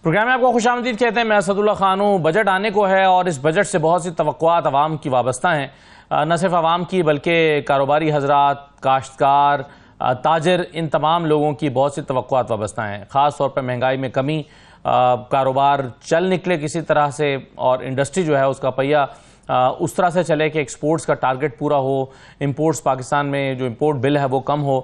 Programme में आपको खुशामदीद कहते हैं। मैं असदुल्ला खान हूँ। बजट आने को है और इस बजट से बहुत सी तवक्कुआत अवाम की वाबस्ता हैं, न सिर्फ अवाम की बल्कि कारोबारी हजरात, काश्तकार, ताजर, इन तमाम लोगों की बहुत सी तवक्कुआत वाबस्ता हैं। ख़ास तौर पर महंगाई में कमी, कारोबार चल निकले किसी तरह से और इंडस्ट्री जो है उसका पहिया उस तरह से चले कि एक्सपोर्ट्स का टारगेट पूरा हो, इंपोर्ट्स पाकिस्तान में जो इंपोर्ट बिल है वो कम हो।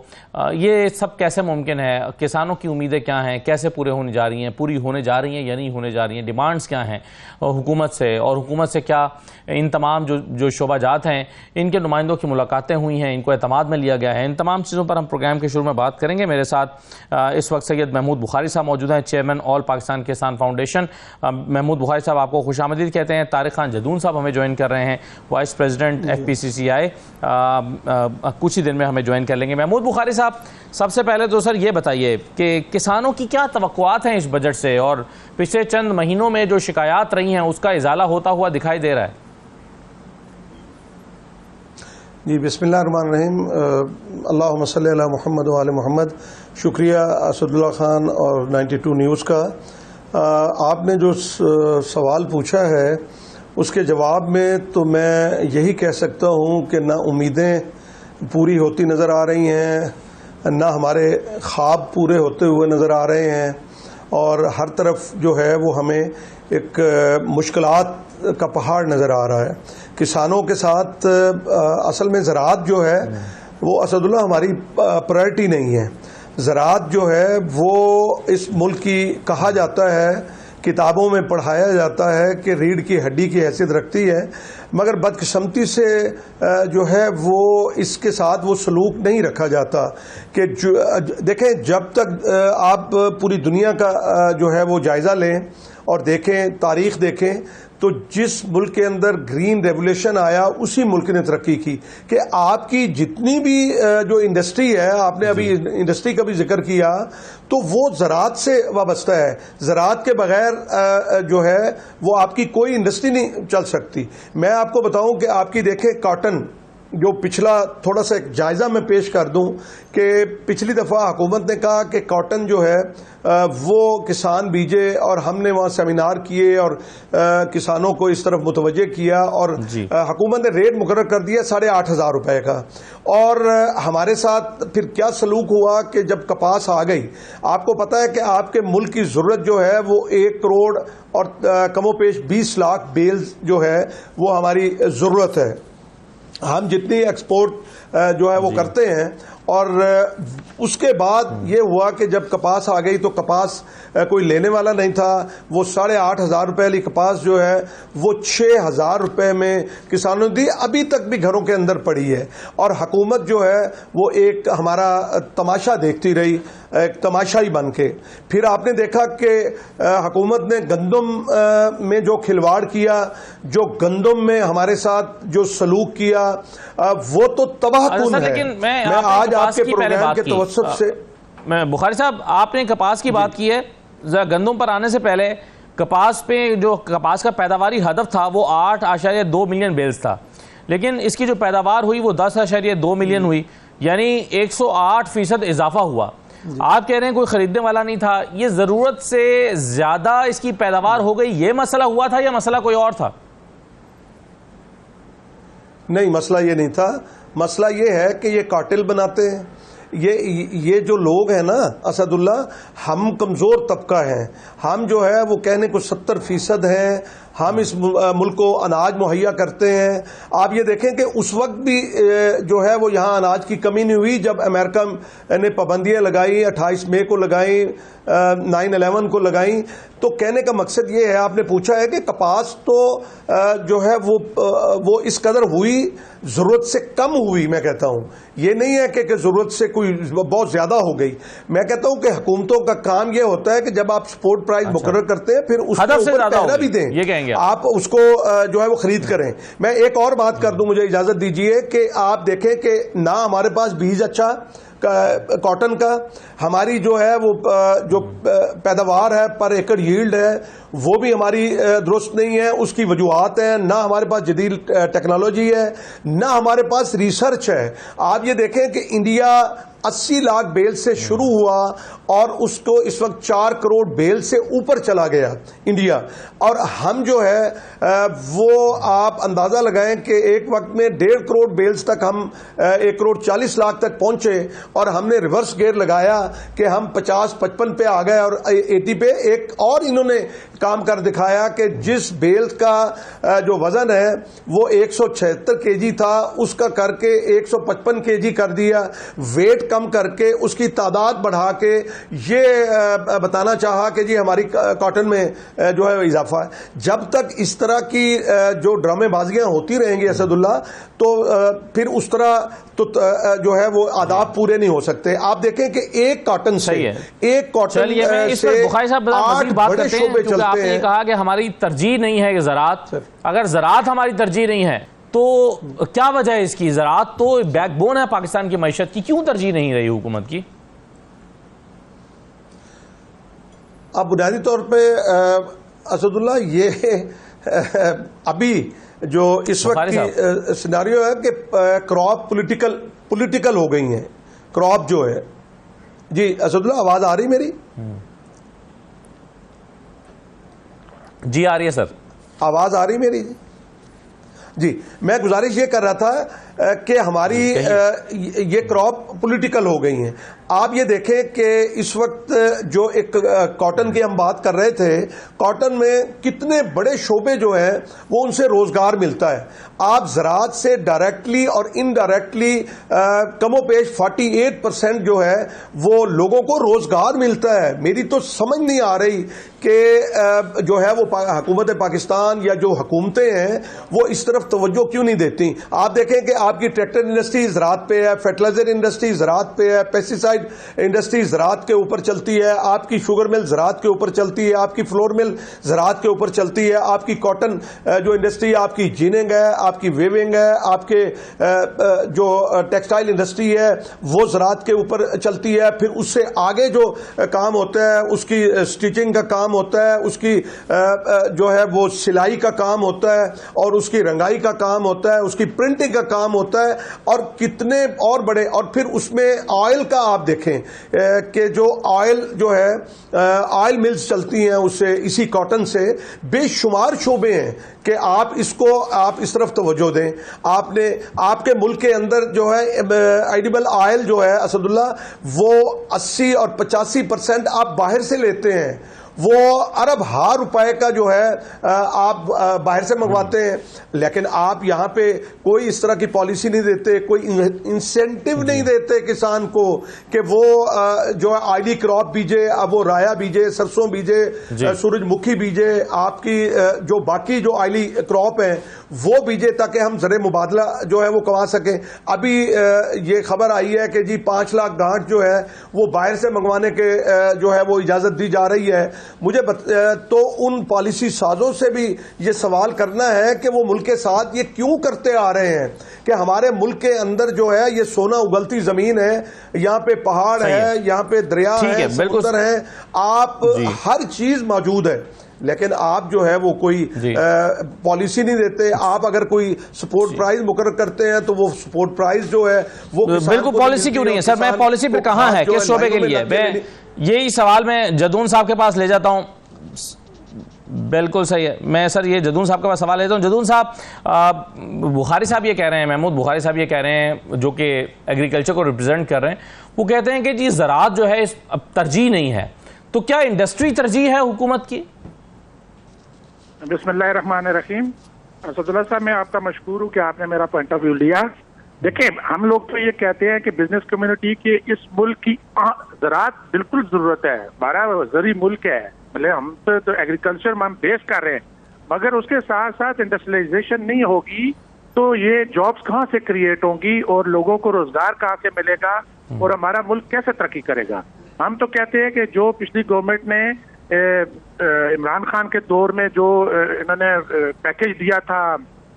ये सब कैसे मुमकिन है? किसानों की उम्मीदें क्या हैं, कैसे पूरे होने जा रही हैं, पूरी होने जा रही हैं या नहीं होने जा रही हैं? डिमांड्स क्या हैं हुकूमत से, और हुकूमत से क्या इन तमाम जो शोबाजात हैं इनके नुमाइंदों की मुलाकातें हुई हैं, इनको एतमाद में लिया गया है? इन तमाम चीज़ों पर हम प्रोग्राम के शुरू में बात करेंगे। मेरे साथ इस वक्त सैयद महमूद बुखारी साहब मौजूद हैं, चेयरमैन ऑल पाकिस्तान किसान फाउंडेशन। महमूद बुखारी साहब आपको खुशामदीद कहते हैं। तारिक खान जदून साहब हमें ज्वाइन कर रहे हैं, वाइस प्रेसिडेंट FPCCI, कुछ ही दिन में हमें ज्वाइन कर लेंगे। महमूद बुखारी साहब, सबसे पहले तो सर ये बताइए कि किसानों की क्या तवक्कुआत हैं इस बजट से, और पिछले चंद महीनों में जो शिकायत रही हैं उसका इजाला होता हुआ दिखाई दे रहा है? जी, बिस्मिल्लाहिर्रहमानिर्रहीम। अल्लाहुम्मा सल्ली अला मुहम्मद व आले मुहम्मद। शुक्रिया असदुल्ला खान और 92 न्यूज़ का। आपने जो सवाल पूछा है उसके जवाब में तो मैं यही कह सकता हूँ कि ना उम्मीदें पूरी होती नज़र आ रही हैं, ना हमारे ख्वाब पूरे होते हुए नज़र आ रहे हैं, और हर तरफ जो है वो हमें एक मुश्किलात का पहाड़ नज़र आ रहा है। किसानों के साथ असल में ज़राअत जो है वो असदुल्ला हमारी प्रायोरिटी नहीं है। ज़राअत जो है वो इस मुल्क की कहा जाता है, किताबों में पढ़ाया जाता है कि रीढ़ की हड्डी की हैसियत रखती है, मगर बदकिस्मती से जो है वो इसके साथ वो सलूक नहीं रखा जाता कि देखें, जब तक आप पूरी दुनिया का जो है वो जायज़ा लें और देखें, तारीख़ देखें, तो जिस मुल्क के अंदर ग्रीन रेवोल्यूशन आया उसी मुल्क ने तरक्की की। कि आपकी जितनी भी जो इंडस्ट्री है, आपने अभी इंडस्ट्री का भी जिक्र किया, तो वो ज़राअत से वाबस्ता है। ज़राअत के बगैर जो है वो आपकी कोई इंडस्ट्री नहीं चल सकती। मैं आपको बताऊं कि आपकी देखें कॉटन, जो पिछला थोड़ा सा एक जायज़ा मैं पेश कर दूं कि पिछली दफ़ा हुकूमत ने कहा कि कॉटन जो है वो किसान बीजे, और हमने वहाँ सेमिनार किए और किसानों को इस तरफ मुतवज्जे किया, और हुकूमत ने रेट मुकर्रर कर दिया 8,500 रुपये का। और हमारे साथ फिर क्या सलूक हुआ कि जब कपास आ गई, आपको पता है कि आपके मुल्क की ज़रूरत जो है वो 1 करोड़ और कमोपेश 20 लाख बेल्स जो है वो हमारी ज़रूरत है। हम जितनी एक्सपोर्ट जो है वो करते हैं, और उसके बाद ये हुआ कि जब कपास आ गई तो कपास कोई लेने वाला नहीं था। वो 8,500 रुपये वाली कपास जो है वो 6,000 रुपये में किसानों ने दी, अभी तक भी घरों के अंदर पड़ी है। और हुकूमत जो है वो एक हमारा तमाशा देखती रही, एक तमाशाई बन के। फिर आपने देखा कि हुकूमत ने गंदम में जो खिलवाड़ किया, जो गंदम में हमारे साथ जो सलूक किया, वो तो तबाहकुन है। लेकिन मैं आज आपके प्रोग्राम के तवज्जुह से, मैं बुखारी साहब, आपने कपास की बात की है, गंदम पर आने से पहले कपास पे जो कपास का पैदावारी हदफ था वो 8.2 मिलियन बेल्स था, लेकिन इसकी जो पैदावार हुई वो 10.2 मिलियन हुई, यानी 108% इजाफा हुआ। आप कह रहे हैं कोई खरीदने वाला नहीं था, ये ज़रूरत से ज़्यादा इसकी पैदावार हो गई, ये मसला हुआ था या मसला कोई और था? नहीं, मसला ये नहीं था। मसला ये है कि ये कार्टेल बनाते हैं। ये जो लोग हैं ना असदुल्ला, हम कमज़ोर तबका हैं। हम जो है वो कहने को 70% हैं। हम इस मुल्क को अनाज मुहैया करते हैं। आप ये देखें कि उस वक्त भी जो है वो यहाँ अनाज की कमी नहीं हुई जब अमेरिका ने पाबंदियाँ लगाई, 28 मई को लगाई, 9/11 को लगाई। तो कहने का मकसद ये है, आपने पूछा है कि कपास तो जो है वो इस कदर हुई, ज़रूरत से कम हुई। मैं कहता हूँ ये नहीं है कि ज़रूरत से कोई बहुत ज़्यादा हो गई। मैं कहता हूँ कि हुकूमतों का काम ये होता है कि जब आप सपोर्ट प्राइस मुकर्रर करते हैं फिर उसको ऊपर पहरा भी दें, आप उसको जो है वो खरीद करें। मैं एक और बात कर दूं, मुझे इजाजत दीजिए कि आप देखें कि ना हमारे पास बीज अच्छा कॉटन का, हमारी जो है वो जो पैदावार है पर एकड़ यील्ड है वो भी हमारी दुरुस्त नहीं है, उसकी वजूहात हैं, ना हमारे पास जदीद टेक्नोलॉजी है, ना हमारे पास रिसर्च है। आप ये देखें कि इंडिया 80 लाख बेल से शुरू हुआ और उसको इस वक्त 4 करोड़ बेल से ऊपर चला गया इंडिया। और हम जो है वो आप अंदाजा लगाएं कि एक वक्त में 1.5 करोड़ बेल्स तक हम 1 करोड़ 40 लाख तक पहुंचे और हमने रिवर्स गियर लगाया कि हम 50-55 पे आ गए और 80 पे। एक और इन्होंने काम कर दिखाया कि जिस बेल का जो वजन है वो 176 केजी था, उसका करके 155 केजी कर दिया, वेट कम करके उसकी तादाद बढ़ा के ये बताना चाहा कि जी हमारी कॉटन में जो है इजाफा है। जब तक इस तरह की जो ड्रामेबाजियां होती रहेंगी असदुल्ला, तो फिर उस तरह तो जो है वो आदाब पूरे नहीं हो सकते। आप देखें कि एक कॉटन से एक कॉटन से बुखारी साहब बात करते हैं, क्योंकि आपने कहा कि हमारी तरजीह नहीं है कि ज़राअत, अगर ज़राअत हमारी तरजीह नहीं है तो क्या वजह है इसकी? ज़राअत तो बैकबोन है पाकिस्तान की मईशत की, क्यों तरजीह नहीं रही हुकूमत की? अब बुनियादी तौर पे असदुल्ला ये अभी जो इस वक्त की सिनारियो है कि क्रॉप पॉलिटिकल हो गई हैं, क्रॉप जो है। जी असदुल्ला, आवाज आ रही मेरी? जी आ रही है सर, आवाज आ रही मेरी? जी, मैं गुजारिश ये कर रहा था कि हमारी ये क्रॉप पॉलिटिकल हो गई हैं। आप ये देखें कि इस वक्त जो एक कॉटन की हम बात कर रहे थे, कॉटन में कितने बड़े शोबे जो हैं वो उनसे रोजगार मिलता है। आप ज़राअत से डायरेक्टली और इनडायरेक्टली कमोपेश 48% जो है वो लोगों को रोजगार मिलता है। मेरी तो समझ नहीं आ रही कि जो है वो हुकूमत पाकिस्तान या जो हुकूमतें हैं वो इस तरफ तवज्जो क्यों नहीं देती। आप देखें कि आपकी ट्रैक्टर इंडस्ट्री ज़राअत पे है, फर्टिलाइजर इंडस्ट्री ज़राअत पे है, पेस्टिसाइड इंडस्ट्री ज़राअत के ऊपर चलती है, आपकी शुगर मिल ज़राअत के ऊपर चलती है, आपकी फ्लोर मिल ज़राअत के ऊपर चलती है, आपकी कॉटन जो इंडस्ट्री, आपकी जीनिंग है, आपकी वेविंग है, आपके जो टेक्सटाइल इंडस्ट्री है वो ज़राअत के ऊपर चलती है। फिर उससे आगे जो काम होता है उसकी स्टिचिंग का काम होता है, उसकी जो है वो सिलाई का काम होता है और उसकी रंगाई का काम होता है, उसकी प्रिंटिंग का काम होता है और कितने और बड़े। और फिर उसमें ऑयल का आप देखें कि जो ऑयल जो है ऑयल मिल्स चलती हैं उससे, इसी कॉटन से बेशुमार शोबे हैं कि आप इस तरफ तवज्जो दें। आपने आपके मुल्क के अंदर जो है एडिबल ऑयल जो है असदुल्ला वो 80 और 85% आप बाहर से लेते हैं। वो अरब हार रुपए का जो है आप बाहर से मंगवाते हैं, लेकिन आप यहाँ पे कोई इस तरह की पॉलिसी नहीं देते, कोई इंसेंटिव नहीं देते किसान को कि वो जो है आईडी क्रॉप बीजे, अब वो राया बीजे, सरसों बीजे, सूरजमुखी बीजे, आपकी जो बाकी जो आईली क्रॉप है वो बीजे, ताकि हम ज़रे मुबादला जो है वो कमा सकें। अभी ये खबर आई है कि जी 5 लाख गांठ जो है वो बाहर से मंगवाने के जो है वो इजाज़त दी जा रही है। मुझे तो उन पॉलिसी साजों से भी ये सवाल करना है कि वो मुल्क के साथ ये क्यों करते आ रहे हैं कि हमारे मुल्क के अंदर जो है ये सोना उगलती जमीन है, यहाँ पे पहाड़ है, यहाँ पे दरिया है, समुद्र है, आप हर चीज मौजूद है, लेकिन आप जो है वो कोई पॉलिसी नहीं देते। आप अगर कोई सपोर्ट प्राइस मुकर्रर करते हैं तो वो सपोर्ट प्राइस जो है वो बिल्कुल पॉलिसी क्यों नहीं है सर? मैं पॉलिसी पे कहाँ है किस शोबे के लिए? मैं यही सवाल मैं जदून साहब के पास ले जाता हूँ। बिल्कुल सही है, मैं सर ये जदून साहब के पास सवाल लेता हूँ। जदून साहब, बुखारी साहब ये कह रहे हैं, महमूद बुखारी साहब ये कह रहे हैं जो कि एग्रीकल्चर को रिप्रेजेंट कर रहे हैं, वो कहते हैं कि जी ज़राअत जो है अब तरजीह नहीं है, तो क्या इंडस्ट्री तरजीह है हुकूमत की? बिस्मिल्लाहिर्रहमानिर्रहीम। असदुल्ला साहब, मैं आपका मशकूर हूँ कि आपने मेरा पॉइंट ऑफ व्यू लिया। देखिए, हम लोग तो ये कहते हैं कि बिजनेस कम्युनिटी के इस मुल्क की ज़राअत बिल्कुल ज़रूरत है, हमारा ज़री मुल्क है, भले हम तो एग्रीकल्चर में हम बेस कर रहे हैं, मगर उसके साथ साथ इंडस्ट्रियलाइजेशन नहीं होगी तो ये जॉब्स कहाँ से क्रिएट होंगी और लोगों को रोजगार कहाँ से मिलेगा और हमारा मुल्क कैसे तरक्की करेगा? हम तो कहते हैं कि जो पिछली गवर्नमेंट ने इमरान खान के दौर में जो इन्होंने पैकेज दिया था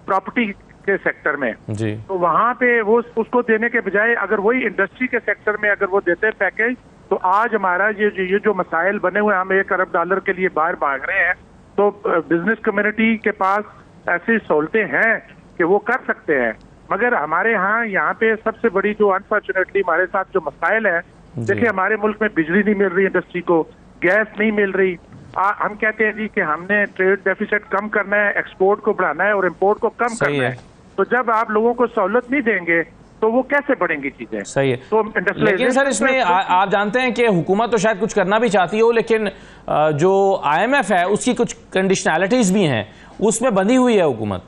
प्रॉपर्टी के सेक्टर में जी, तो वहां पे वो उसको देने के बजाय अगर वही इंडस्ट्री के सेक्टर में अगर वो देते पैकेज, तो आज हमारा ये जो मसाइल बने हुए, हम $1 अरब के लिए बाहर भाग रहे हैं, तो बिजनेस कम्युनिटी के पास ऐसी सहूलतें हैं कि वो कर सकते हैं, मगर हमारे यहाँ पे सबसे बड़ी जो अनफॉर्चुनेटली हमारे साथ जो मसाइल है, देखिए हमारे मुल्क में बिजली नहीं मिल रही इंडस्ट्री को, गैस नहीं मिल रही। हम कहते हैं जी कि हमने ट्रेड डेफिसिट कम करना है, एक्सपोर्ट को बढ़ाना है और इंपोर्ट को कम करना है। तो जब आप लोगों को सहूलत नहीं देंगे तो वो कैसे बढ़ेंगी चीजें? सही है। तो लेकिन सर इसमें आप जानते हैं कि हुकूमत तो शायद कुछ करना भी चाहती हो, लेकिन जो IMF है उसकी कुछ कंडीशनैलिटीज भी हैं, उसमें बंधी हुई है हुकूमत।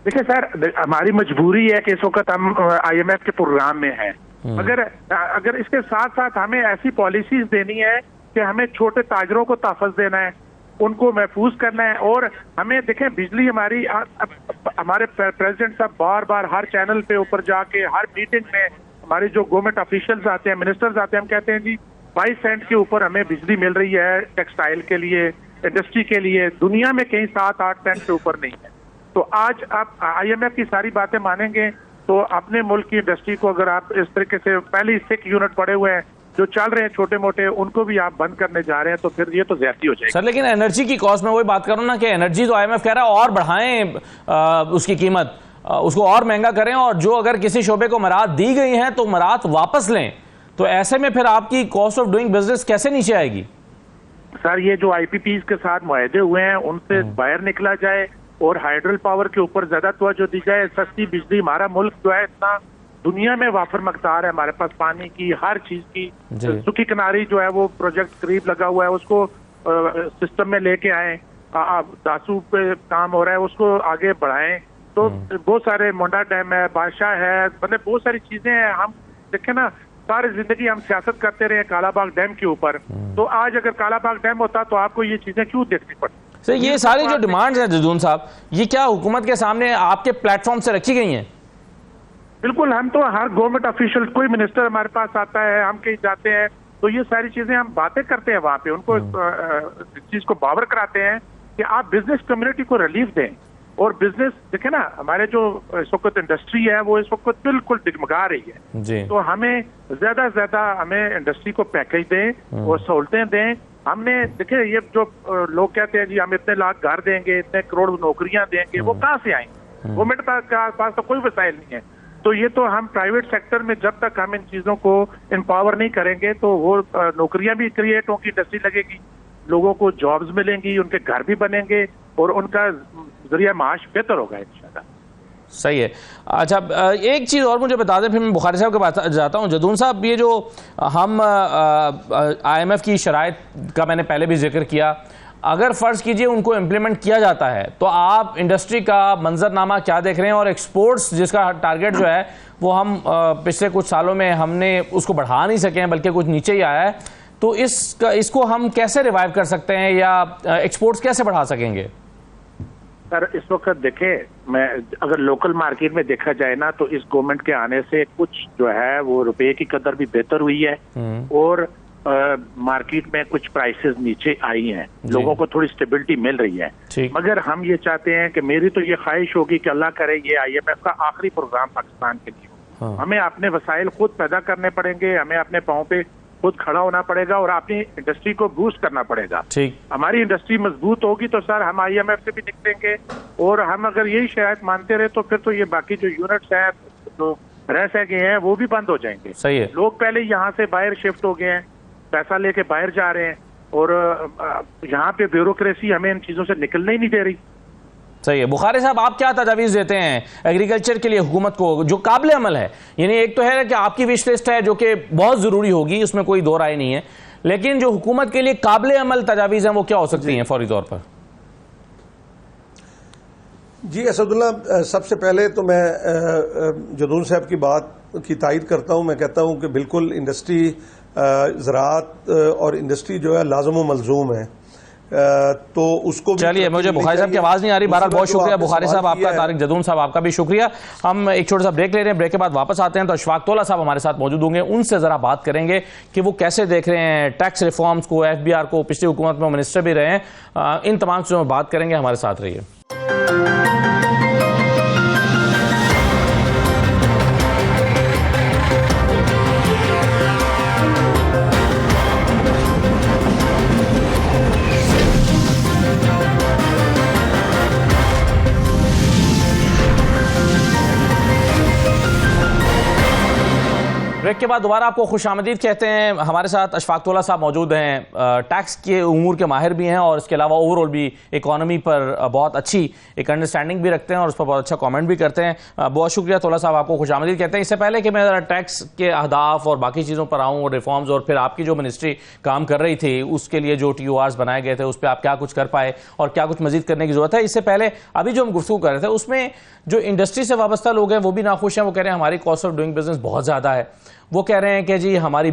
देखिए सर, हमारी मजबूरी है कि इस वक्त हम IMF के प्रोग्राम में हैं, अगर इसके साथ साथ हमें ऐसी पॉलिसीज देनी है कि हमें छोटे ताजरों को तहफ़्फ़ुज़ देना है, उनको महफूज करना है। और हमें देखें, बिजली हमारी हमारे प्रेसिडेंट साहब बार बार हर चैनल पे ऊपर जाके हर मीटिंग में हमारे जो गवर्नमेंट ऑफिशियल्स आते हैं, मिनिस्टर्स आते हैं, हम कहते हैं जी 22 सेंट के ऊपर हमें बिजली मिल रही है टेक्सटाइल के लिए, इंडस्ट्री के लिए, दुनिया में कहीं 7-8 सेंट से ऊपर नहीं है। तो आज आप IMF की सारी बातें मानेंगे तो अपने मुल्क की इंडस्ट्री को अगर आप इस तरीके से पहले 6 यूनिट पड़े हुए हैं जो चल रहे हैं छोटे मोटे, उनको भी आप बंद करने जा रहे हैं, तो फिर ये तो ज्यादती हो जाएगी। सर लेकिन एनर्जी की कॉस्ट में वही बात करूं ना कि एनर्जी तो IMF कह रहा है और बढ़ाएं उसकी कीमत, उसको और महंगा करें, और जो अगर किसी शोबे को मराहत दी गई है तो मराहत वापस लें। तो ऐसे में फिर आपकी कॉस्ट ऑफ डूइंग बिजनेस कैसे नीचे आएगी? सर ये जो IPPs के साथ मुआहदे हुए हैं उनसे बाहर निकला जाए और हाइड्रल पावर के ऊपर ज्यादा तवज्जो दी जाए। सस्ती बिजली, हमारा मुल्क जो है इतना दुनिया में वाफर मकदार है, हमारे पास पानी की हर चीज की, सूखी किनारी जो है वो प्रोजेक्ट करीब लगा हुआ है, उसको सिस्टम में लेके आए, दासू पे काम हो रहा है उसको आगे बढ़ाएं। तो बहुत सारे मोंडा डैम है, बादशाह है, मतलब बहुत सारी चीजें हैं। हम देखें ना, सारी जिंदगी हम सियासत करते रहे कालाबाग डैम के ऊपर, तो आज अगर कालाबाग डैम होता तो आपको ये चीजें क्यों देखनी पड़ती? सर ये सारी जो डिमांड्स हैं जदून साहब, ये क्या हुकूमत के सामने आपके प्लेटफॉर्म से रखी गई हैं? बिल्कुल, हम तो हर गवर्नमेंट ऑफिशियल, कोई मिनिस्टर हमारे पास आता है, हम कहीं जाते हैं तो ये सारी चीजें हम बातें करते हैं वहां पे, उनको इस चीज को बावर कराते हैं कि आप बिजनेस कम्युनिटी को रिलीफ दें। और बिजनेस देखे ना, हमारे जो इस वक्त इंडस्ट्री है वो इस वक्त बिल्कुल डगमगा रही है जी। तो हमें ज्यादा से ज्यादा हमें इंडस्ट्री को पैकेज दें और सहूलतें दें। हमने देखिए ये जो लोग कहते हैं जी हम इतने लाख घर देंगे, इतने करोड़ नौकरियां देंगे, वो कहाँ से आएंगे? गवर्नमेंट पास तो कोई वसाइल नहीं है। तो ये तो हम प्राइवेट सेक्टर में जब तक हम इन चीजों को एम्पावर नहीं करेंगे तो वो नौकरियां भी क्रिएट होंगी, इंडस्ट्री लगेगी, लोगों को जॉब्स मिलेंगी, उनके घर भी बनेंगे और उनका जरिया माश बेहतर होगा इंशाल्लाह। सही है। अच्छा एक चीज़ और मुझे बता दें, फिर मैं बुखारी साहब के पास जाता हूँ। जदून साहब, ये जो हम IMF की शराइत का मैंने पहले भी जिक्र किया, अगर फ़र्ज़ कीजिए उनको इम्प्लीमेंट किया जाता है तो आप इंडस्ट्री का मंजरनामा क्या देख रहे हैं? और एक्सपोर्ट्स जिसका टारगेट जो है वो हम पिछले कुछ सालों में हमने उसको बढ़ा नहीं सके हैं, बल्कि कुछ नीचे ही आया है, तो इसको हम कैसे रिवाइव कर सकते हैं या एक्सपोर्ट्स कैसे बढ़ा सकेंगे? सर इस वक्त देखें, मैं अगर लोकल मार्केट में देखा जाए ना तो इस गवर्नमेंट के आने से कुछ जो है वो रुपए की कदर भी बेहतर हुई है और मार्केट में कुछ प्राइसेस नीचे आई हैं, लोगों को थोड़ी स्टेबिलिटी मिल रही है। मगर हम ये चाहते हैं कि मेरी तो ये ख्वाहिश होगी कि अल्लाह करे ये IMF का आखिरी प्रोग्राम पाकिस्तान के लिए हो। हमें अपने वसाइल खुद पैदा करने पड़ेंगे, हमें अपने पाँव पे खुद खड़ा होना पड़ेगा और अपनी इंडस्ट्री को बूस्ट करना पड़ेगा। हमारी इंडस्ट्री मजबूत होगी तो सर हम IMF से भी निकलेंगे, और हम अगर यही शायद मानते रहे तो फिर तो ये बाकी जो यूनिट्स हैं जो रह गए हैं वो भी बंद हो जाएंगे। सही है। लोग पहले यहाँ से बाहर शिफ्ट हो गए हैं, पैसा लेके बाहर जा रहे हैं और यहाँ पे ब्यूरोक्रेसी हमें इन चीजों से निकलने ही नहीं दे रही। सही है। बुखारी साहब, आप क्या तजावीज़ देते हैं एग्रीकल्चर के लिए हुकूमत को जो काबिल अमल है? यानी एक तो है कि आपकी विश लिस्ट है जो कि बहुत ज़रूरी होगी, उसमें कोई दो राय नहीं है, लेकिन जो हुकूमत के लिए काबिल अमल तजावीज़ हैं वो क्या हो सकती हैं फौरी तौर पर? जी असदुल्ला, सबसे पहले तो मैं जदून साहब की बात की तायद करता हूँ। मैं कहता हूँ कि बिल्कुल इंडस्ट्री, ज़राअत और इंडस्ट्री जो है लाज़िम व मलज़ूम है, तो उसको चलिए, मुझे बुखारी साहब की आवाज़ नहीं आ रही। बहरहाल बहुत शुक्रिया बुखारी साहब आपका, तारिक जदून साहब आपका भी शुक्रिया। हम एक छोटा सा ब्रेक ले रहे हैं, ब्रेक के बाद वापस आते हैं तो अशफाक तोला साहब हमारे साथ मौजूद होंगे, उनसे ज़रा बात करेंगे कि वो कैसे देख रहे हैं टैक्स रिफॉर्म्स को, FBR को, पिछली हुकूमत में मिनिस्टर भी रहे हैं, इन तमाम चीज़ों में बात करेंगे। हमारे साथ रहिए। ब्रेक के बाद दोबारा आपको खुशामदीद कहते हैं। हमारे साथ अशफाक तौला साहब मौजूद हैं, टैक्स के उमूर के माहिर भी हैं और इसके अलावा ओवरऑल भी इकॉनमी पर बहुत अच्छी एक अंडरस्टैंडिंग भी रखते हैं और उस पर बहुत अच्छा कमेंट भी करते हैं। बहुत शुक्रिया तौला साहब, आपको खुशामदीद कहते हैं। इससे पहले कि मैं टैक्स के अहदाफ और बाकी चीज़ों पर आऊँ और रिफॉर्म्स और फिर आपकी जो मिनिस्ट्री काम कर रही थी उसके लिए जो TORs बनाए गए थे उस पर आप क्या कुछ कर पाए और क्या कुछ मजीद करने की जरूरत है, इससे पहले अभी जो हम गुफ्तगू कर रहे थे उसमें जो इंडस्ट्री से वाबस्ता लोग हैं वो भी नाखुश हैं। वो कह रहे हैं हमारी कॉस्ट ऑफ डूइंग बिजनेस बहुत ज़्यादा है। वो कह रहे हैं कि जी हमें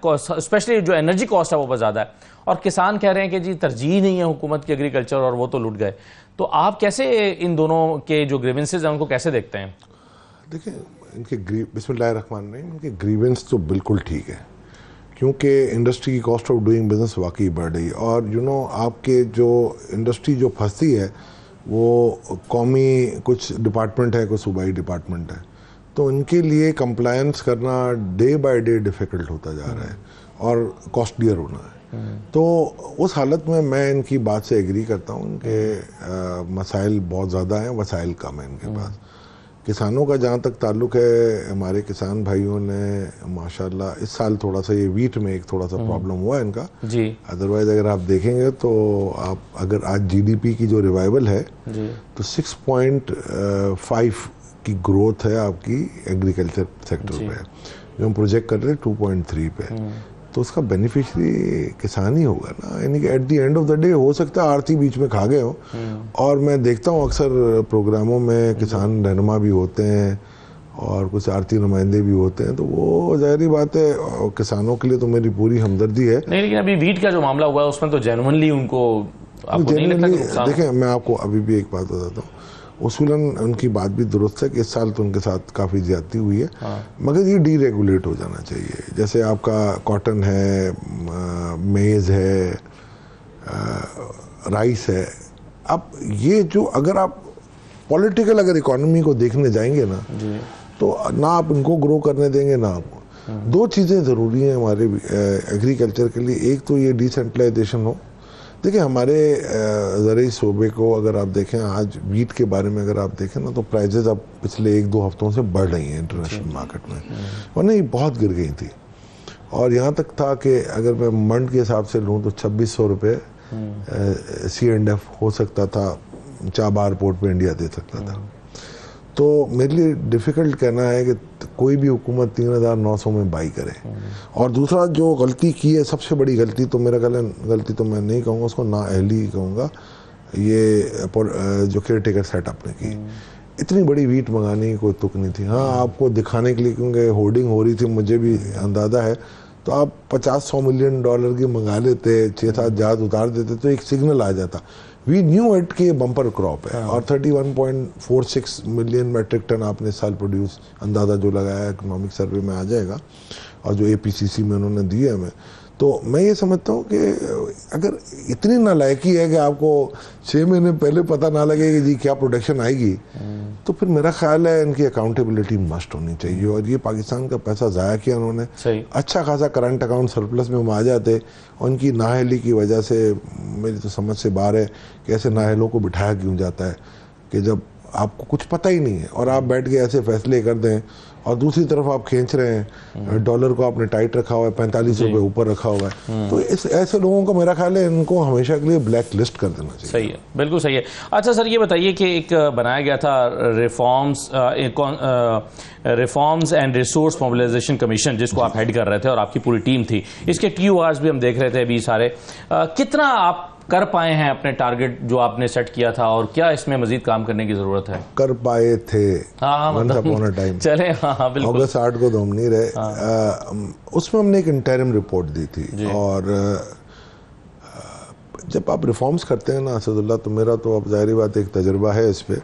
स्पेशली जो एनर्जी कॉस्ट है वो बहुत ज़्यादा है, और किसान कह रहे हैं कि जी तरजीह नहीं है हुकूमत की एग्रीकल्चर और वो तो लुट गए। तो आप कैसे इन दोनों के जो ग्रीवेंसेज हैं उनको कैसे देखते हैं? देखिए, इनके बिस्मिल्लाहिर्रहमानिर्रहीम, इनके ग्रीवेंस तो बिल्कुल ठीक है क्योंकि इंडस्ट्री की कॉस्ट ऑफ डूइंग बिजनेस वाकई बढ़ रही है। और आपके जो इंडस्ट्री जो फंसती है वो कौमी कुछ डिपार्टमेंट है, कुछ सूबाई डिपार्टमेंट है, तो इनके लिए कंप्लायंस करना डे बाय डे डिफ़िकल्ट होता जा रहा है और कॉस्टलियर होना है। तो उस हालत में मैं इनकी बात से एग्री करता हूँ कि मसाइल बहुत ज़्यादा हैं, वसाइल कम है इनके पास। किसानों का जहाँ तक ताल्लुक़ है, हमारे किसान भाइयों ने माशाल्लाह इस साल थोड़ा सा ये वीट में एक थोड़ा सा प्रॉब्लम हुआ है इनका जी। अदरवाइज अगर आप देखेंगे तो आप अगर आज GDP की जो रिवाइवल है जी, तो 6.5 की ग्रोथ है आपकी एग्रीकल्चर सेक्टर पे, जो हम प्रोजेक्ट कर रहे हैं 2.3 पे, तो उसका बेनिफिशियरी किसान ही होगा ना। यानी कि at the end of the day हो सकता है आरती बीच में खा गए हो। और मैं देखता हूँ अक्सर प्रोग्रामों में किसान रहनुमा भी होते हैं और कुछ आरती नुमाइंदे भी होते हैं, तो वो जाहिर बात है किसानों के लिए तो मेरी पूरी हमदर्दी है। नहीं, लेकिन अभी वीट का जो मामला हुआ है उसमें तो जेन्युइनली उनको नहीं लगता। देखें, मैं आपको अभी भी एक बात बताता हूँ, उसूलन उनकी बात भी दुरुस्त है कि इस साल तो उनके साथ काफ़ी ज्यादती हुई है, मगर ये डीरेगुलेट हो जाना चाहिए। जैसे आपका कॉटन है, मेज़ है, राइस है। अब ये जो अगर आप पॉलिटिकल अगर इकोनॉमी को देखने जाएंगे ना तो ना आप इनको ग्रो करने देंगे ना आप। दो चीज़ें ज़रूरी हैं हमारे एग्रीकल्चर के लिए। एक तो ये डिसेंट्रलाइजेशन हो। देखिए, हमारे ज़रूरी शोबे को अगर आप देखें, आज वीट के बारे में अगर आप देखें ना तो प्राइजेज अब पिछले 1-2 हफ्तों से बढ़ रही हैं इंटरनेशनल मार्केट में, वरना ये बहुत गिर गई थी। और यहाँ तक था कि अगर मैं मंड के हिसाब से लूँ तो 2600 रुपये C&F हो सकता था, चाबार पोर्ट पे इंडिया दे सकता था। तो मेरे लिए डिफ़िकल्ट कहना है कि कोई भी हुकूमत 3900 में बाई करे। और दूसरा जो गलती की है, सबसे बड़ी गलती तो मेरा ख्याल है, गलती तो मैं नहीं कहूँगा उसको, नाअहली कहूँगा, ये जो केयर टेकर सेटअप ने की। इतनी बड़ी वीट मंगाने की कोई तुक नहीं थी। हाँ, आपको दिखाने के लिए, क्योंकि होर्डिंग हो रही थी, मुझे भी अंदाज़ा है, तो आप $50-100 मिलियन की मंगा लेते, 6-7 जहाज उतार देते तो एक सिग्नल आ जाता। वी न्यू इट के बम्पर क्रॉप है। और 31.46 मिलियन मेट्रिक टन आपने इस साल प्रोड्यूस, अंदाज़ा जो लगाया इकोनॉमिक सर्वे में आ जाएगा, और जो APCC में उन्होंने दिए हमें। तो मैं ये समझता हूँ कि अगर इतनी नालायकी है कि आपको 6 महीने पहले पता ना लगे कि जी क्या प्रोडक्शन आएगी, तो फिर मेरा ख्याल है इनकी अकाउंटेबिलिटी मस्ट होनी चाहिए। और ये पाकिस्तान का पैसा ज़ाया किया उन्होंने। अच्छा खासा करंट अकाउंट सरप्लस में हम आ जाते, और उनकी नाअहली की वजह से मेरी तो समझ से बाहर है कि ऐसे नाअहलों को बिठाया क्यों जाता है कि जब आपको कुछ पता ही नहीं है और आप बैठ के ऐसे फैसले कर दें। और दूसरी तरफ आप खींच रहे हैं, डॉलर को आपने टाइट रखा हुआ है, 45 रुपये ऊपर रखा हुआ है। तो ऐसे लोगों को मेरा ख्याल है इनको हमेशा के लिए ब्लैक लिस्ट कर देना चाहिए। सही है, बिल्कुल सही है। अच्छा सर, ये बताइए कि एक बनाया गया था reforms and resource mobilisation commission, जिसको आप हेड कर रहे थे और आपकी पूरी टीम थी। इसके TORs भी हम देख रहे थे अभी सारे। कितना आप कर पाए हैं अपने टारगेट जो आपने सेट किया था, और क्या इसमें मजीद काम करने की जरूरत है? कर पाए थे, टाइम चले। हाँ, बिल्कुल। अगस्त 8 को तो हम नहीं रहे। उसमें हमने एक इंटरिम रिपोर्ट दी थी। और जब आप रिफॉर्म्स करते हैं ना असदुल्ला, तो मेरा तो अब ज़ाहिर बात एक तजर्बा है इस पे।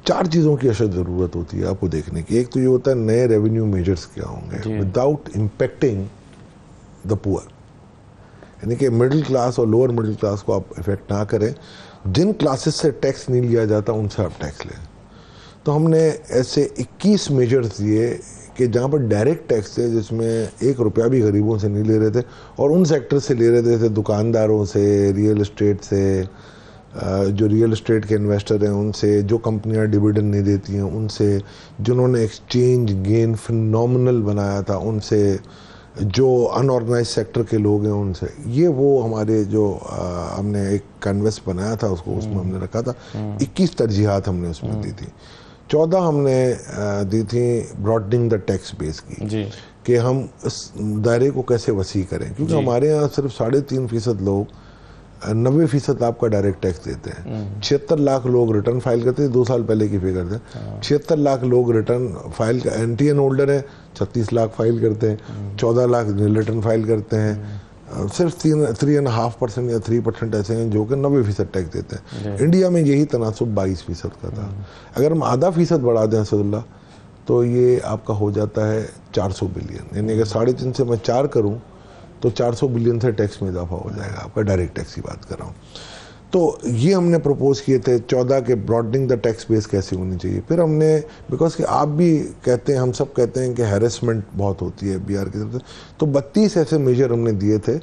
4 चीज़ों की अशद ज़रूरत होती है आपको देखने की। एक तो ये होता है नए रेवेन्यू मेजर्स क्या होंगे विदाउट इम्पेक्टिंग द पुअर, यानी कि मिडिल क्लास और लोअर मिडिल क्लास को आप इफेक्ट ना करें। जिन क्लासेस से टैक्स नहीं लिया जाता उनसे आप टैक्स लें। तो हमने ऐसे 21 मेजर्स दिए कि जहाँ पर डायरेक्ट टैक्स थे, जिसमें 1 रुपया भी गरीबों से नहीं ले रहे थे, और उन सेक्टर से ले रहे थे, दुकानदारों से, रियल एस्टेट से, जो रियल एस्टेट के इन्वेस्टर हैं उनसे, जो कंपनियां डिविडेंड नहीं देती हैं उनसे, जिन्होंने एक्सचेंज गेन फिनोमिनल बनाया था उनसे, जो अनऑर्गेनाइज सेक्टर के लोग हैं उनसे। ये वो हमारे जो हमने एक कैनवस बनाया था उसको उसमें हमने रखा था। 21 तरजीहात हमने उसमें दी थी। 14 हमने दी थी ब्रॉडनिंग द टैक्स बेस की जी। कि हम इस दायरे को कैसे वसी करें, क्योंकि हमारे यहाँ सिर्फ 3.5% लोग 90% आपका डायरेक्ट टैक्स देते हैं। 76 लाख लोग रिटर्न फाइल करते हैं, 2 साल पहले की फिगर थे। 76 लाख लोग रिटर्न फाइल एनटीएन होल्डर है, 36 लाख फाइल करते हैं, 14 लाख रिटर्न फाइल करते हैं। सिर्फ 3.5% या 3% ऐसे हैं जो कि 90% टैक्स देते हैं। इंडिया में यही तनासुब 22% का था। अगर हम आधा फीसद बढ़ा दें असदुल्ला, तो ये आपका हो जाता है 400 बिलियन, यानी अगर 3.5 से मैं 4 करूं तो 400 बिलियन से टैक्स में इजाफा हो जाएगा। आपका डायरेक्ट टैक्स की बात कर रहा हूँ। तो ये हमने प्रपोज किए थे 14 के ब्रॉडनिंग द टैक्स बेस कैसे होनी चाहिए। फिर हमने, बिकॉज कि आप भी कहते हैं, हम सब कहते हैं कि हैरेसमेंट बहुत होती है बिहार की तरफ से, तो 32 ऐसे मेजर हमने दिए थे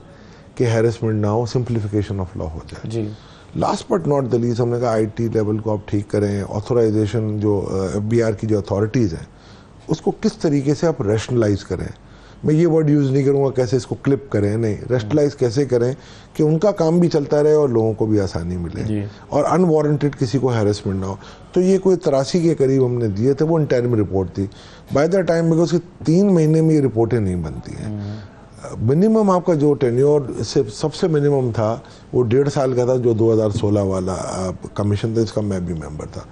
कि हैरेसमेंट ना हो, सिंप्लीफिकेशन ऑफ लॉ हो जाए जी। Last but not the least हमने कहा IT लेवल को आप ठीक करें, ऑथराइजेशन जो FBR की जो अथॉरिटीज़ हैं उसको किस तरीके से आप रैशनलाइज करें। मैं ये वर्ड यूज़ नहीं करूँगा कैसे इसको क्लिप करें, नहीं, रैशनलाइज कैसे करें कि उनका काम भी चलता रहे और लोगों को भी आसानी मिले और अनवारंटेड किसी को हैरेसमेंट ना हो। तो ये कोई 83 के करीब हमने दिए थे। वो इंटरिम रिपोर्ट थी। बाय द टाइम बिकॉज 3 महीने में ये रिपोर्टें नहीं बनती हैं। मिनिमम आपका जो टेन्योर सबसे मिनिमम था वो 1.5 साल का था, जो 2016 वाला कमीशन था, इसका मैं भी मेंबर था।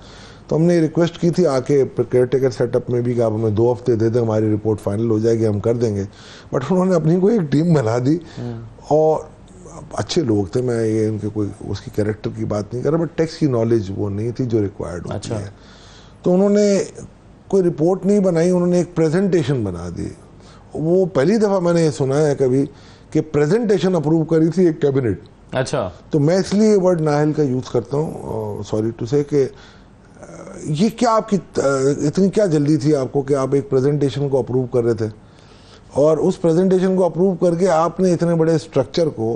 तो हमने रिक्वेस्ट की थी आके केयर टेकर सेटअप में भी कि आप हमें 2 हफ्ते दे दें, हमारी रिपोर्ट फाइनल हो जाएगी, हम कर देंगे। बट उन्होंने अपनी कोई एक टीम बना दी और अच्छे लोग थे, मैं ये उनके कोई उसकी कैरेक्टर की बात नहीं कर रहा, बट टैक्स की नॉलेज वो नहीं थी जो रिक्वायर्ड होती है। तो उन्होंने कोई रिपोर्ट नहीं बनाई, उन्होंने एक प्रेजेंटेशन बना दी। वो पहली दफ़ा मैंने ये सुना है कभी कि प्रेजेंटेशन अप्रूव करी थी एक कैबिनेट। अच्छा, तो मैं इसलिए वर्ड नाहल का यूज़ करता हूँ, सॉरी टू से, कि ये क्या आपकी इतनी क्या जल्दी थी आपको कि आप एक प्रेजेंटेशन को अप्रूव कर रहे थे, और उस प्रेजेंटेशन को अप्रूव करके आपने इतने बड़े स्ट्रक्चर को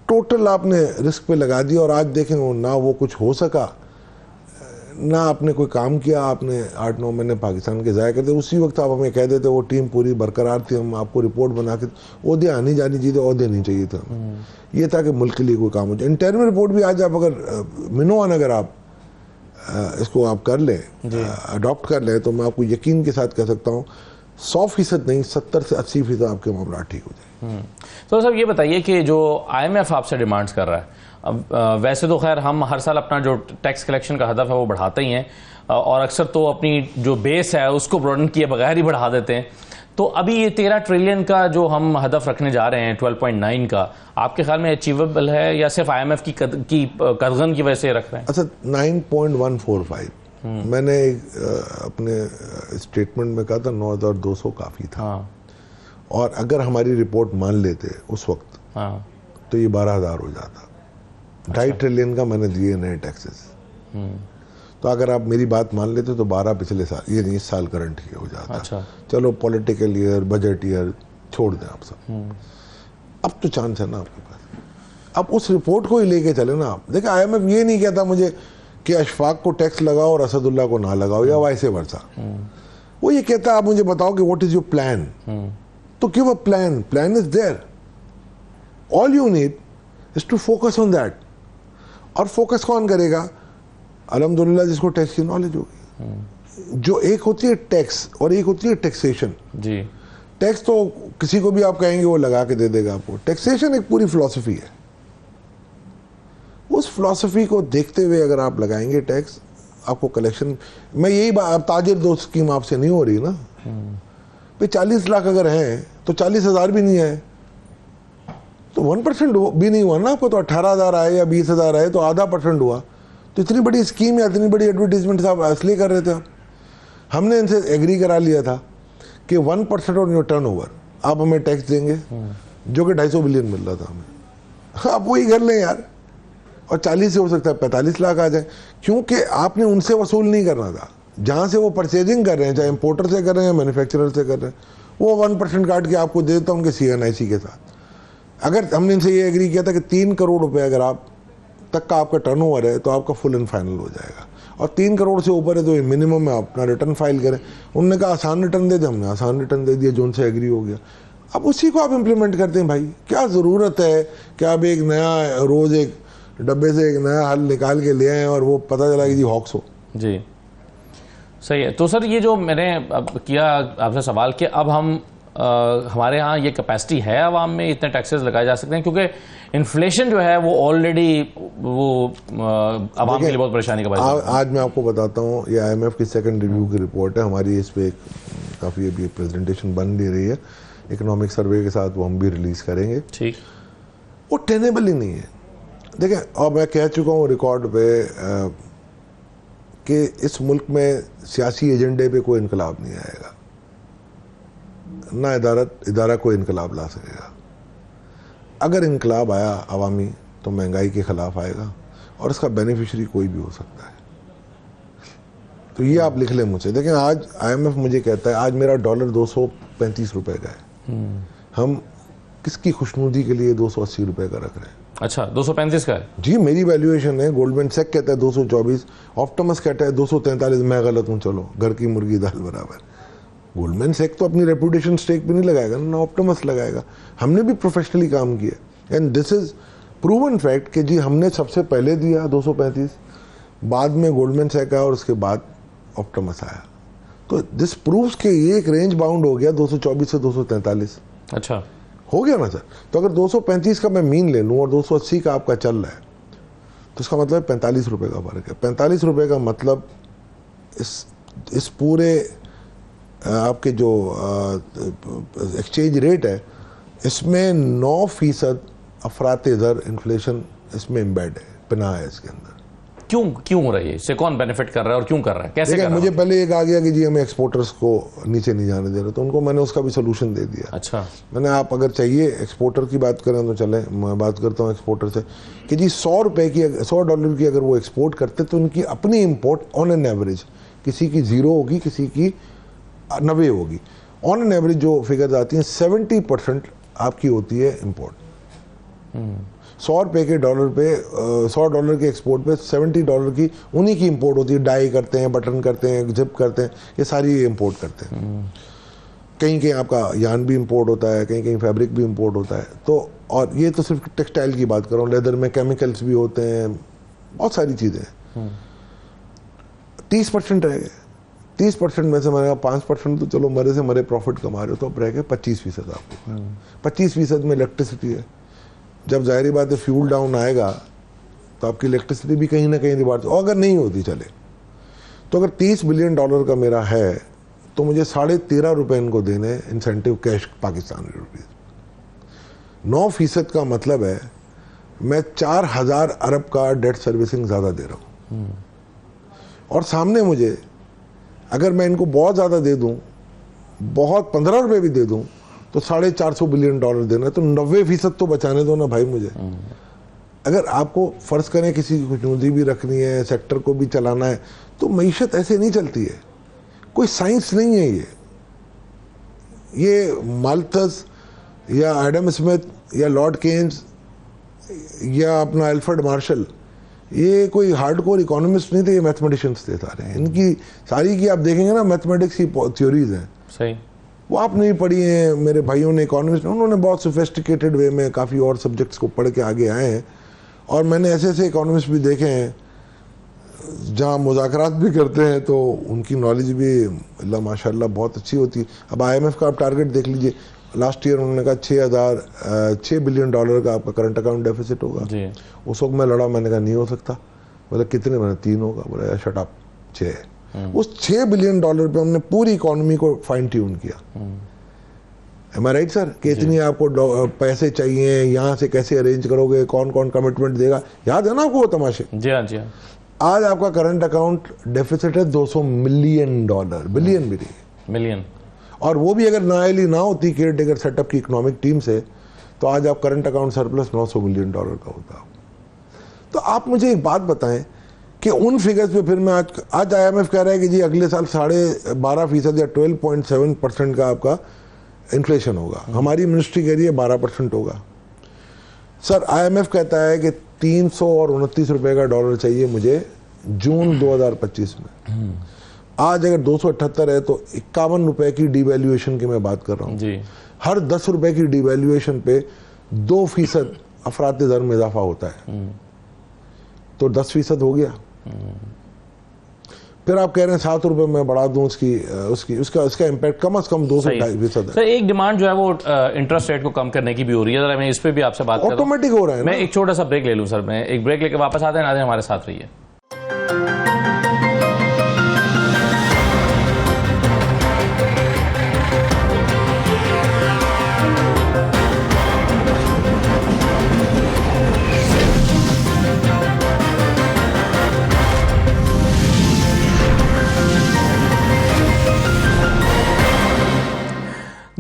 टोटल आपने रिस्क पे लगा दिया, और आज देखें ना वो कुछ हो सका, ना आपने कोई काम किया, आपने 8-9 महीने पाकिस्तान के ज़ाया करते। उसी वक्त आप हमें कह देते वो टीम पूरी बरकरार थी, हम आपको रिपोर्ट बना के ओहदे आनी जानी चीज़ें ओहदे नहीं चाहिए था। ये था कि मुल्क के लिए कोई काम हो जाए। इंटरनल रिपोर्ट भी आज आप अगर मिनोअन अगर आप इसको आप कर लें, अडॉप्ट कर लें, तो मैं आपको यकीन के साथ कह सकता हूँ 100% नहीं 70 से 80% आपके मामला ठीक हो जाए। तो साहब ये बताइए कि जो IMF आपसे डिमांड्स कर रहा है, अब वैसे तो खैर हम हर साल अपना जो टैक्स कलेक्शन का हदफ है वो बढ़ाते ही हैं, और अक्सर तो अपनी जो बेस है उसको ब्रॉडन किए बगैर ही बढ़ा देते हैं। तो अभी ये 13 ट्रिलियन का जो हम हदफ रखने जा रहे हैं 12.9 का, आपके ख्याल में अचीवेबल है या सिर्फ IMF की कदगन की वजह से रख रहे हैं? अच्छा, 9.145 मैंने अपने स्टेटमेंट में कहा था 9,200 काफ़ी था। और अगर हमारी रिपोर्ट मान लेते उस वक्त तो ये 12,000 हो जाता। 2.5 ट्रिलियन का मैंने दिए नए टैक्सेस। तो अगर आप मेरी बात मान लेते तो 12 पिछले साल, ये नहीं इस साल करंट ही हो जाता। अच्छा। चलो पॉलिटिकल ईयर, बजट ईयर छोड़ दें आप सब। अब तो चांस है ना आपके पास, अब उस रिपोर्ट को ही लेके चले ना आप। देखिए IMF ये नहीं कहता मुझे कि अशफाक को टैक्स लगाओ और असदुल्ला को ना लगाओ या वाइस वर्सा। वो ये कहता आप मुझे बताओ कि व्हाट इज योर प्लान। तो give a plan, plan is there, all you need is to focus on that. और फोकस कौन करेगा? अल्हम्दुलिल्लाह जिसको टैक्स की नॉलेज होगी। जो एक होती है टैक्स और एक होती है टैक्सेशन जी। टैक्स तो किसी को भी आप कहेंगे वो लगा के दे देगा आपको। टैक्सेशन एक पूरी फिलॉसफी है। उस फिलॉसफी को देखते हुए अगर आप लगाएंगे टैक्स, आपको कलेक्शन, मैं यही बात, ताजिर दोस्त स्कीम आपसे नहीं हो रही ना भाई। 40 लाख अगर हैं तो 40,000 भी नहीं है तो 1% भी नहीं हुआ ना आपको। तो 18,000 आए या 20,000 आए तो आधा % हुआ। तो इतनी बड़ी स्कीम या इतनी बड़ी एडवर्टीजमेंट आप असली कर रहे थे। हमने इनसे एग्री करा लिया था कि 1% ऑन योर टर्नओवर आप हमें टैक्स देंगे, जो कि 250 बिलियन मिल रहा था हमें। आप वही कर लें यार, और 40 से हो सकता है 45 लाख आ जाए, क्योंकि आपने उनसे वसूल नहीं करना था। जहाँ से वो परचेजिंग कर रहे हैं, चाहे इम्पोर्टर से कर रहे हैं, मैन्युफैक्चरर से कर रहे हैं, वो 1% काट के आपको दे देता उनके CNIC के साथ। अगर हमने इनसे ये एग्री किया था कि 3 करोड़ रुपए अगर आप तक का आपका टर्नओवर है तो आपका फुल एंड फाइनल हो जाएगा, और 3 करोड़ से ऊपर है तो ये मिनिमम है, अपना रिटर्न फाइल करें। उन्होंने कहा आसान रिटर्न दे दे, हमने आसान रिटर्न दे दिया, जो उनसे एग्री हो गया। अब उसी को आप इम्प्लीमेंट करते हैं भाई। क्या ज़रूरत है कि आप एक नया रोज़ एक डब्बे से एक नया हल निकाल के ले आए और वो पता चला कि जी हॉक्स हो। जी सही है। तो सर ये जो मैंने अब किया आपसे सवाल कि अब हम हमारे यहाँ ये कैपेसिटी है आवाम में इतने टैक्सेस लगाए जा सकते हैं, क्योंकि इन्फ्लेशन जो है वो ऑलरेडी वो आवाम के लिए बहुत परेशानी का बात है। आज मैं आपको बताता हूँ, ये IMF की सेकंड रिव्यू की रिपोर्ट है हमारी, इस पे काफ़ी अभी प्रेजेंटेशन बन भी रही है इकोनॉमिक सर्वे के साथ, वो हम भी रिलीज करेंगे। ठीक, वो टेनेबल ही नहीं है। देखें, और मैं कह चुका हूँ रिकॉर्ड पे कि इस मुल्क में सियासी एजेंडे पे कोई इनकलाब नहीं आएगा, ना इदारा कोई इनकलाब ला सकेगा। अगर इनकलाब आया अवामी तो महंगाई के खिलाफ आएगा, और इसका बेनिफिशरी कोई भी हो सकता है। तो ये आप लिख लें मुझे। देखें, आज IMF मुझे कहता है आज मेरा डॉलर 235 रुपए का है, हम किसकी खुशनुदी के लिए 280 रुपए का रख रहे हैं? अच्छा, 235 का है जी, मेरी वैल्यूएशन है। गोल्डमैन सैक कहता है 224, ऑप्टिमस कहता है 243, मैं गलत हूं, चलो घर की मुर्गी दाल बराबर। गोल्डमैन सैक तो अपनी रेपुटेशन स्टेक पे नहीं लगाएगा ना ऑप्टिमस लगाएगा। हमने भी प्रोफेशनली काम किया, and this is proven fact कि जी हमने सबसे पहले दिया 235, बाद में गोल्डमैन सैक आया और उसके बाद ऑप्टिमस आया। तो दिस प्रूव्स कि ये एक रेंज बाउंड हो गया 224 से 243। अच्छा, हो गया ना सर। तो अगर 235 का मैं मीन ले लूँ और 280 का आपका चल रहा है, तो इसका मतलब 45 रुपए का फर्क है। 45 रुपए का मतलब इस पूरे आपके जो एक्सचेंज रेट है, इसमें 9% अफराते दर इन्फ्लेशन इसमें एम्बेड है, पिना है इसके अंदर। क्यों हो रही है? इससे कौन बेनिफिट कर रहा है और क्यों कर रहा है, कैसे कर रहा है? मुझे पहले एक आ गया कि जी हमें एक्सपोर्टर्स को नीचे नहीं जाने दे रहे, तो उनको मैंने उसका भी सोल्यूशन दे दिया। अच्छा, मैंने आप अगर चाहिए एक्सपोर्टर की बात करें तो चले, मैं बात करता हूँ एक्सपोर्टर से कि जी $100 की अगर वो एक्सपोर्ट करते तो उनकी अपनी इंपोर्ट ऑन एन एवरेज किसी की 0 होगी, किसी की 90 होगी। ऑन एन एवरेज जो फिगर्स आती हैं 70% आपकी होती है इंपोर्ट। $100 के डॉलर पे $100 के एक्सपोर्ट पे $70 की उन्हीं की इंपोर्ट होती है। डाई करते हैं, बटन करते हैं, जिप करते हैं, ये सारी इंपोर्ट करते हैं। कहीं कहीं आपका यान भी इंपोर्ट होता है, कहीं कहीं फैब्रिक भी इंपोर्ट होता है। तो और ये तो सिर्फ टेक्सटाइल की बात कर रहा हूँ, लेदर में केमिकल्स भी होते हैं, बहुत सारी चीज़ें। 30% रह गए। 30% में से मैंने कहा 5% तो चलो मरे से मरे प्रॉफिट कमा रहे हो, तो अब रह गए 25% आपको। 25% में इलेक्ट्रिसिटी है। जब जाहिर बात है फ्यूल डाउन आएगा तो आपकी इलेक्ट्रिसिटी भी कहीं ना कहीं रिवार्ड, और अगर नहीं होती चले तो अगर $30 बिलियन का मेरा है तो मुझे 13.5 रुपए इनको देने इंसेंटिव कैश पाकिस्तानी रुपीज। 9% का मतलब है मैं 4,000 अरब का डेट सर्विसिंग ज़्यादा दे रहा हूँ। और सामने मुझे अगर मैं इनको बहुत ज़्यादा दे दूँ, बहुत 15 रुपये भी दे दूँ, तो $450 बिलियन देना है। तो 90% तो बचाने दो ना भाई मुझे। अगर आपको फर्ज करें किसी की खुशनुदी भी रखनी है, सेक्टर को भी चलाना है, तो मईशत ऐसे नहीं चलती है। कोई साइंस नहीं है ये माल्थस या एडम स्मिथ या लॉर्ड केन्स या अपना एल्फ्रेड मार्शल, ये कोई हार्डकोर इकोनॉमिस्ट नहीं थे, ये मैथमेटिशियंस थे सारे। इनकी सारी की आप देखेंगे ना मैथमेटिक्स की थ्योरीज हैं, सही वो आप नहीं पढ़ी हैं। मेरे भाइयों ने इकोनॉमिस्ट, उन्होंने बहुत सोफिस्टिकेटेड वे में काफ़ी और सब्जेक्ट्स को पढ़ के आगे आए हैं। और मैंने ऐसे ऐसे इकोनॉमिस्ट भी देखे हैं जहाँ मुज़ाकरात भी करते हैं तो उनकी नॉलेज भी अल्लाह माशाल्लाह बहुत अच्छी होती है। अब IMF का आप टारगेट देख लीजिए, लास्ट ईयर उन्होंने कहा $6 बिलियन का आपका करंट अकाउंट डेफिसिट होगा। उस वक्त मैं लड़ा, मैंने कहा नहीं हो सकता। बोला कितने? मैंने 3 होगा। बोला यार शट अप, 6। उस $6 बिलियन पे हमने पूरी इकोनॉमी को फाइन ट्यून किया। एम आई राइट सर? कि इतनी आपको पैसे चाहिए, यहाँ से कैसे अरेंज करोगे, कौन कौन कमिटमेंट देगा, याद है ना आपको वो तमाशे? जी हाँ, जी हाँ। आज आपका करंट अकाउंट डेफिसिट है $200 मिलियन, बिलियन भी नहीं, मिलियन। और वो भी अगर नायली ना होती केयर टेकर सेटअप की इकोनॉमिक टीम से, तो आज आप करंट अकाउंट सरप्लस $900 मिलियन का होता। तो आप मुझे एक बात बताएं कि उन फिगर्स पे फिर मैं आज IMF कह रहा है कि जी अगले साल 12.5% या 12.7% का आपका इन्फ्लेशन होगा। हमारी मिनिस्ट्री कह रही है 12% होगा। सर IMF कहता है कि 300 और 29 रुपए का डॉलर चाहिए मुझे जून 2025 में। आज अगर 278 है तो 51 रुपए की डिवैल्यूएशन की मैं बात कर रहा हूँ जी। हर 10 रुपए की डिवैल्यूएशन पे 2% अफरात दर में इजाफा होता है, तो 10% हो गया। फिर आप कह रहे हैं 7 रुपए में बढ़ा दूं उसका इम्पैक्ट कम से कम 2 से 2.5% है। सर एक डिमांड जो है वो इंटरेस्ट रेट को कम करने की भी हो रही है, मैं इस पे भी आपसे बात कर रहा हूं। ऑटोमेटिक हो रहा है। मैं एक छोटा सा ब्रेक ले लूं सर, मैं एक ब्रेक लेकर वापस आते हैं, नाज़रीन हमारे साथ रहिए।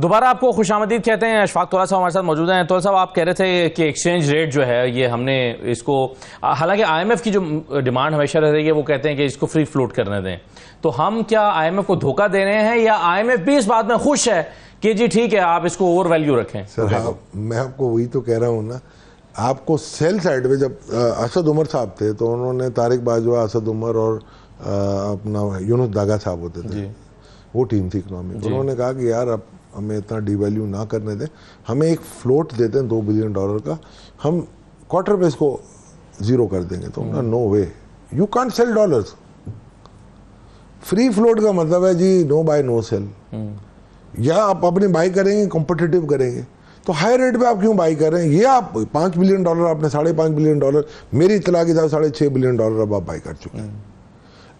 दोबारा आपको खुशामदीद कहते हैं। अशफाक तोला साहब हमारे साथ मौजूद हैं। तोला साहब, आप कह रहे थे कि एक्सचेंज रेट जो है ये हमने इसको, हालांकि आईएमएफ की जो डिमांड हमेशा रही है वो कहते हैं कि इसको फ्री फ्लोट करने दें, तो हम क्या आईएमएफ को धोखा दे रहे हैं या आईएमएफ भी इस बात में खुश है कि जी ठीक है आप इसको ओवर वैल्यू रखें? सर मैं आपको वही तो कह रहा हूँ ना, आपको सेल साइड में जब असद उमर साहब थे तो उन्होंने तारिक बाजवा, असद उमर और अपना यूनुस दागा साहब होते थे, वो टीम थी इकोनॉमिक। उन्होंने कहा कि यार अब हमें इतना डिवैल्यू ना करने दें, हमें एक फ्लोट देते हैं $2 बिलियन का, हम क्वार्टर पे इसको जीरो कर देंगे। तो no way, you can't sell dollars. Free float का मतलब है जी नो बाय नो सेल। या आप अपनी बाई करेंगे, कॉम्पिटिटिव करेंगे, तो हाई रेट पे आप क्यों बाई कर रहे हैं? ये आप $5 बिलियन, आपने $5.5 बिलियन, मेरी इतला की था $6.5 बिलियन अब आप बाई कर चुके हैं।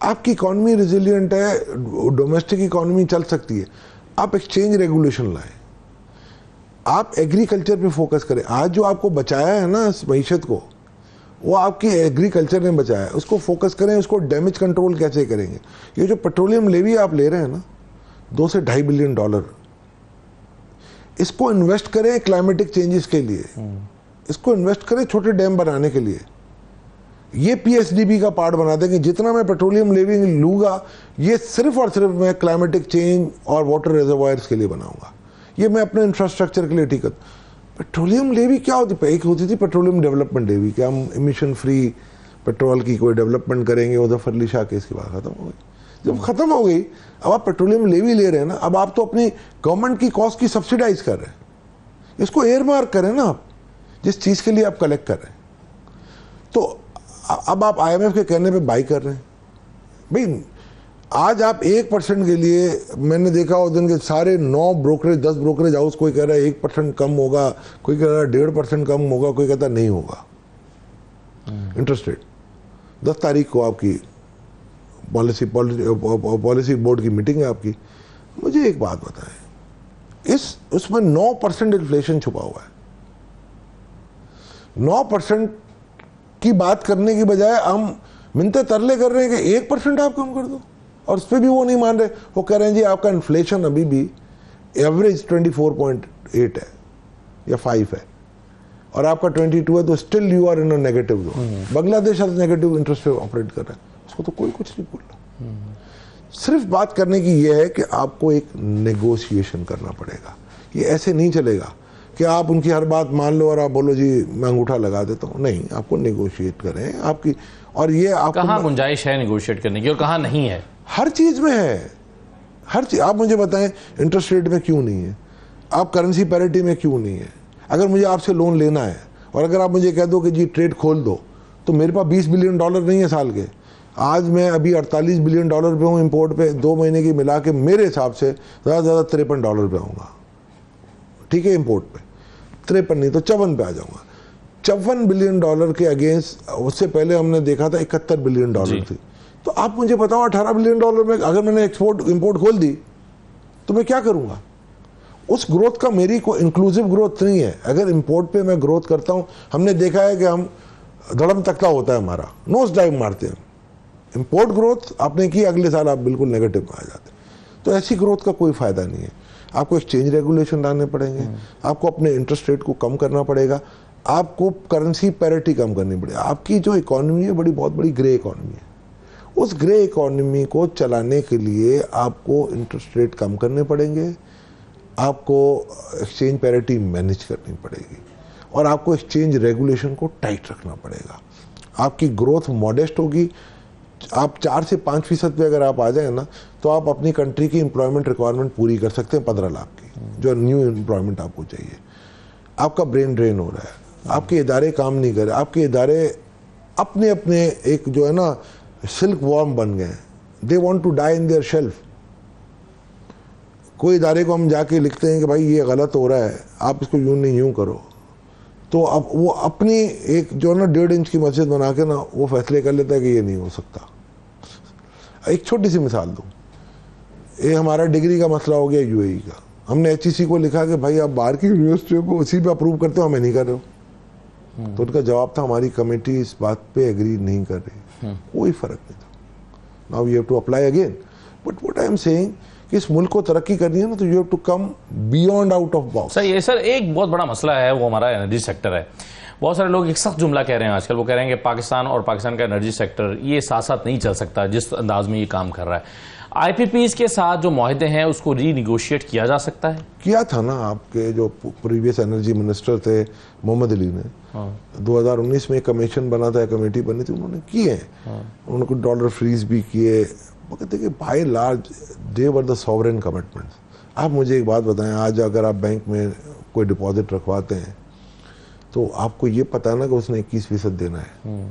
आपकी इकॉनमी रिजिलियंट है, डोमेस्टिक इकॉनमी चल सकती है। आप एक्सचेंज रेगुलेशन लाएं, आप एग्रीकल्चर पे फोकस करें। आज जो आपको बचाया है ना इस मईशत को, वो आपकी एग्रीकल्चर ने बचाया है, उसको फोकस करें। उसको डैमेज कंट्रोल कैसे करेंगे? ये जो पेट्रोलियम लेवी आप ले रहे हैं ना, $2 से $2.5 बिलियन, इसको इन्वेस्ट करें क्लाइमेटिक चेंजेस के लिए, इसको इन्वेस्ट करें छोटे डैम बनाने के लिए। ये पीएसडीबी का पार्ट बना देंगे। जितना मैं पेट्रोलियम लेवी लूंगा, ये सिर्फ और सिर्फ मैं क्लाइमेटिक चेंज और वाटर रिजर्वायर्स के लिए बनाऊंगा। ये मैं अपने इंफ्रास्ट्रक्चर के लिए ठीक है। पेट्रोलियम लेवी क्या होती है? एक होती थी पेट्रोलियम डेवलपमेंट लेवी, कि हम इमिशन फ्री पेट्रोल की कोई डेवलपमेंट करेंगे। उधर फरली शाह केस की बात खत्म हो गई। जब खत्म हो गई, अब आप पेट्रोलियम लेवी ले रहे हैं ना, अब आप तो अपनी गवर्नमेंट की कॉस्ट की सब्सिडाइज कर रहे हैं। इसको एयर मार्क करें ना आप, जिस चीज के लिए आप कलेक्ट कर रहे हैं। तो अब आप आईएमएफ के कहने पे बाई कर रहे हैं। भाई आज आप 1% के लिए, मैंने देखा उस दिन के सारे 9 ब्रोकरेज 10 ब्रोकरेज हाउस, कोई कह रहा है 1% कम होगा, कोई कह रहा है 1.5% कम होगा, कोई कहता नहीं होगा इंटरेस्ट रेट। 10 तारीख को आपकी पॉलिसी बोर्ड की मीटिंग है आपकी। मुझे एक बात बताएं, उसमें 9% इन्फ्लेशन छुपा हुआ है। 9% की बात करने की बजाय हम मिन्नतें तरले कर रहे हैं कि 1% आप कम कर दो, और उस पर भी वो नहीं मान रहे। वो कह रहे हैं जी आपका इन्फ्लेशन अभी भी एवरेज 24.8 है या 5 है, और आपका 22 है, तो still you are in a negative zone. Bangladesh आज नेगेटिव इंटरेस्ट पे ऑपरेट कर रहा है, उसको तो कोई कुछ नहीं बोल रहा। सिर्फ बात करने की यह है कि आपको एक नेगोशिएशन करना पड़ेगा। ये ऐसे नहीं चलेगा कि आप उनकी हर बात मान लो और आप बोलो जी मैं अंगूठा लगा देता हूँ। नहीं, आपको नेगोशिएट करें आपकी। और ये आप कहाँ गुंजाइश है नेगोशिएट करने की और कहाँ नहीं है? हर चीज में है, हर चीज। आप मुझे बताएं इंटरेस्ट रेट में क्यों नहीं है, आप करेंसी पैरिटी में क्यों नहीं है? अगर मुझे आपसे लोन लेना है और अगर आप मुझे कह दो कि जी ट्रेड खोल दो, तो मेरे पास $20 बिलियन नहीं है साल के। आज मैं अभी $48 बिलियन पे हूँ इम्पोर्ट पे। 2 महीने की मिला के मेरे हिसाब से ज़्यादा से ज़्यादा $53 पे आऊँगा, ठीक है, इम्पोर्ट पे। 53 नहीं तो 54 पे आ जाऊँगा। $54 बिलियन के अगेंस्ट उससे पहले हमने देखा था $71 बिलियन थी। तो आप मुझे बताओ $18 बिलियन में अगर मैंने इम्पोर्ट खोल दी तो मैं क्या करूँगा? उस ग्रोथ का मेरी कोई इंक्लूसिव ग्रोथ नहीं है। अगर इम्पोर्ट पे मैं ग्रोथ करता हूँ, हमने देखा है कि हम धड़म तख्ता होता है हमारा, नोज डाइव मारते हैं। इम्पोर्ट ग्रोथ आपने की, अगले साल आप बिल्कुल नेगेटिव में आ जाते हैं। तो ऐसी ग्रोथ का कोई फायदा नहीं है। आपको एक्सचेंज रेगुलेशन लाने पड़ेंगे, आपको अपने इंटरेस्ट रेट को कम करना पड़ेगा, आपको करेंसी पैरिटी कम करनी पड़ेगी। आपकी जो इकोनॉमी है बहुत बड़ी ग्रे इकोनॉमी है। उस ग्रे इकोनॉमी को चलाने के लिए आपको इंटरेस्ट रेट कम करने पड़ेंगे, आपको एक्सचेंज पैरिटी मैनेज करनी पड़ेगी। और आपको एक्सचेंज रेगुलेशन को टाइट रखना पड़ेगा। आपकी ग्रोथ मॉडेस्ट होगी, आप 4 से 5% पे अगर आप आ जाए ना तो आप अपनी कंट्री की एम्प्लॉयमेंट रिक्वायरमेंट पूरी कर सकते हैं 15 लाख की, जो न्यू एम्प्लॉयमेंट आपको चाहिए। आपका ब्रेन ड्रेन हो रहा है, आपके इदारे काम नहीं कर रहे, आपके इदारे अपने अपने एक जो है ना सिल्क वॉर्म बन गए, they want to die in their shelf. कोई इदारे को हम जाके लिखते हैं कि भाई ये गलत हो रहा है, आप इसको यूं नहीं यूं करो, तो अब वो अपनी एक जो ना 1.5 इंच की मस्जिद बना के ना वो फैसले कर लेता है कि ये नहीं हो सकता। एक छोटी सी मिसाल दूं, ये हमारा डिग्री का मसला हो गया यूएई का। हमने HEC को लिखा कि भाई आप बाहर की यूनिवर्सिटियों को उसी पे अप्रूव करते हो, हमें नहीं कर रहे हो। तो उनका जवाब था हमारी कमेटी इस बात पे एग्री नहीं कर रही। कोई फर्क नहीं था। Now you have to apply again. But what I am saying कि इस मुल्क को तरक्की करनी है ना तो you have to come beyond out of box. Sir ये सर एक बहुत बड़ा मसला है, वो हमारा एनर्जी सेक्टर है। बहुत सारे लोग एक सख्त जुमला कह रहे हैं आजकल, वो कह रहे हैं कि पाकिस्तान और पाकिस्तान का एनर्जी सेक्टर ये साथ साथ नहीं चल सकता जिस अंदाज में ये काम कर रहा है। IPPs के साथ जो मुआहदे हैं उसको रीनिगोशिएट किया जा सकता है? किया था ना, आपके जो प्रीवियस एनर्जी मिनिस्टर थे मोहम्मद अली ने 2019 में एक कमीशन बना था, कमेटी बनी थी, उन्होंने किए। उनको डॉलर फ्रीज भी किए। वो कहते कि by large they were the sovereign commitments. आप मुझे एक बात बताएं, आज अगर आप बैंक में कोई डिपॉजिट रखवाते हैं तो आपको ये पता है ना कि उसने 21% देना है,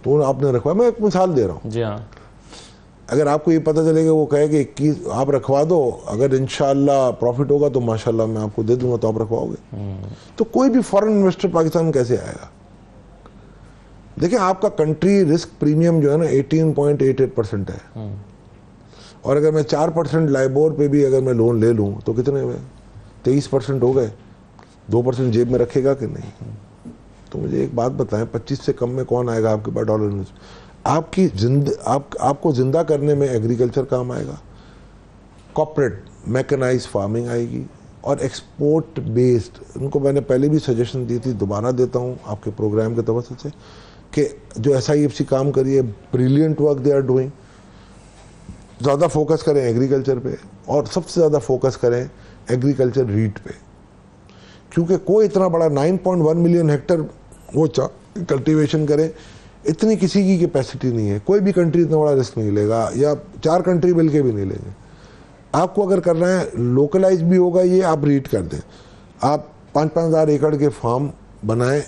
तो आपने रखवाया। मैं एक मिसाल दे रहा हूँ जी हाँ। अगर आपको ये पता चलेगा वो कहे कि 21 आप रखवा दो, अगर इंशाल्लाह प्रॉफिट होगा तो माशाल्लाह मैं आपको दे दूंगा, तो आप रखवाओगे। तो कोई भी फॉरेन इन्वेस्टर पाकिस्तान में कैसे आएगा? देखिए आपका कंट्री रिस्क प्रीमियम जो है ना 18.88% है, और अगर मैं 4% लाइबोर पे भी अगर मैं लोन ले लूं तो कितने हुए? 23% हो गए। 2% जेब में रखेगा कि नहीं? तो मुझे एक बात बताएं, 25 से कम में कौन आएगा आपके पास डॉलर? आपको जिंदा करने में एग्रीकल्चर काम आएगा, कॉर्पोरेट मैकेनाइज फार्मिंग आएगी, और एक्सपोर्ट बेस्ड। उनको मैंने पहले भी सजेशन दी थी, दोबारा देता हूँ आपके प्रोग्राम के तवज्जो से, कि जो SIFC काम करिए, brilliant work they are doing. ज़्यादा फोकस करें एग्रीकल्चर पे, और सबसे ज़्यादा फोकस करें एग्रीकल्चर रीट पे, क्योंकि कोई इतना बड़ा 9.1 मिलियन हेक्टर वो कल्टीवेशन करे, इतनी किसी की कैपेसिटी नहीं है। कोई भी कंट्री इतना बड़ा रिस्क नहीं लेगा, या 4 कंट्री मिलके भी नहीं लेंगे। आपको अगर करना है लोकलाइज भी होगा, ये आप रीट कर दें। आप 5-5 हज़ार एकड़ के फार्म बनाएं,